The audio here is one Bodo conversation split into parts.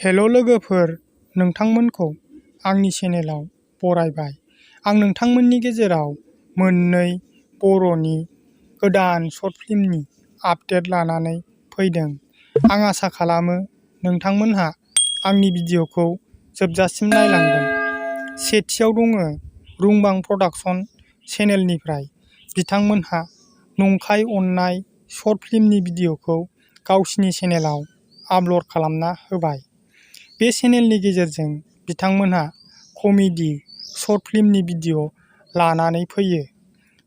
हेल' लोगोफोर, नोंथांमोनखौ आंनि चेनेलाव बरायबाय। आं नोंथांमोननि गेजेराव मोननै बर'नि गोदान शर्ट फिल्मनि आपडेट लानानै फैदों। आं आसा खालामो नोंथांमोनहा आंनि भिडिअखौ जोबजासिम नायलांगोन। सेथियाव दङ रुंबां प्रडाक्शन चेनेलनिफ्राय बिथांमोनहा नंखाय अन्नाय शर्ट फिल्मनि भिडिअखौ गावसिनि चेनेलाव आपल'ड खालामना होबाय। बे चेनेलनि गेजेरजों बिथांमोनहा कमेडि शर्ट फिल्मनि भिडिअ लानानै फैयो।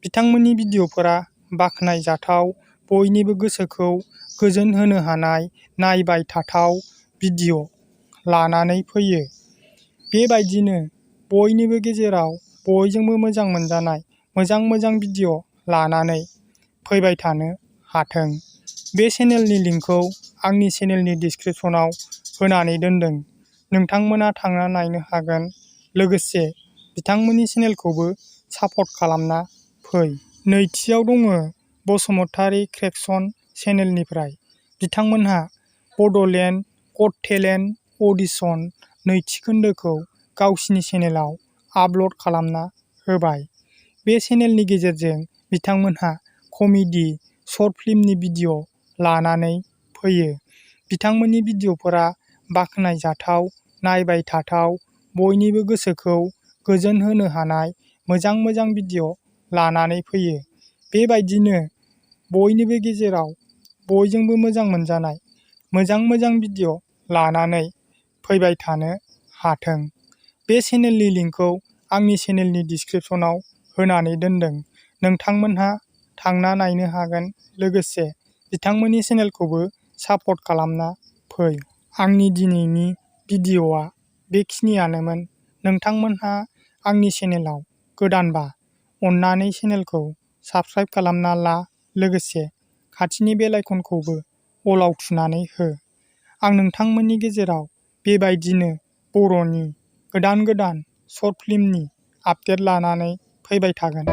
बिथांमोननि भिडिअफोरा बाख्नायजाथाव, बयनिबो गोसोखौ गोजोन होनो हानाय, नायबाय थाथाव भिडिअ लानानै फैयो। बेबायदिनो बयनिबो गेजेराव बयजोंबो मोजां मोनजानाय मोजां भिडिअ लानानै फैबाय थानो हाथों। बे चेनेलनि लिंकखौ आंनि चेनेलनि डिसक्रिपसनाव होनानै दोनदों। नोंथांमोना थांना नायनो हागोन। लोगोसे बिथांमोननि चेनेलखौबो सापर्ट खालामना फै। नैथियाव दङ बसुमतारी क्रिएशन चेनेलनिफ्राय बिथांमोनहा बड'लेण्ड गट टेलेन्ट अडिशन नैथि खोन्दोखौ गावसिनि चेनेलाव आपल'ड खालामना होबाय। बे चेनेलनि गेजेरजों बिथांमोनहा कमेडि शर्ट फिल्मनि भिडिअ लानानै फैयो। बिथांमोननि भिडिअफोरा बाख्नायजाथाव, नायबाय थाथाव, बयनिबो गोसोखौ गोजोन होनो हानाय मोजां भिडिअ लानानै फैयो। बेबायदिनो बयनिबो गेजेराव बयजोंबो मोजां मोनजानाय मोजां भिडिअ लानानै फैबाय थानो हाथों। बे चेनेलनि लिंकखौ आंनि चेनेलनि डिसक्रिपसनाव होनानै दोनदों। नोंथांमोनहा थांना नायनो हागोन। लोगोसे बिथांमोननि चेनेलखौबो सापर्ट खालामना फै। आंनि दिनैनि भिडिअआ बेखिनियानोमोन। नोंथांमोनहा आंनि चेनेलाव गोदानबा अन्नानै चेनेलखौ साबस्क्राइब खालामना ला। लोगोसे खाथिनि बेल आइकनखौबो अलाव थुनानै हो। आं नोंथांमोननि गेजेराव बेबायदिनो बर'नि गोदान शर्ट फिल्मनि आपडेट लानानै फैबाय थागोन।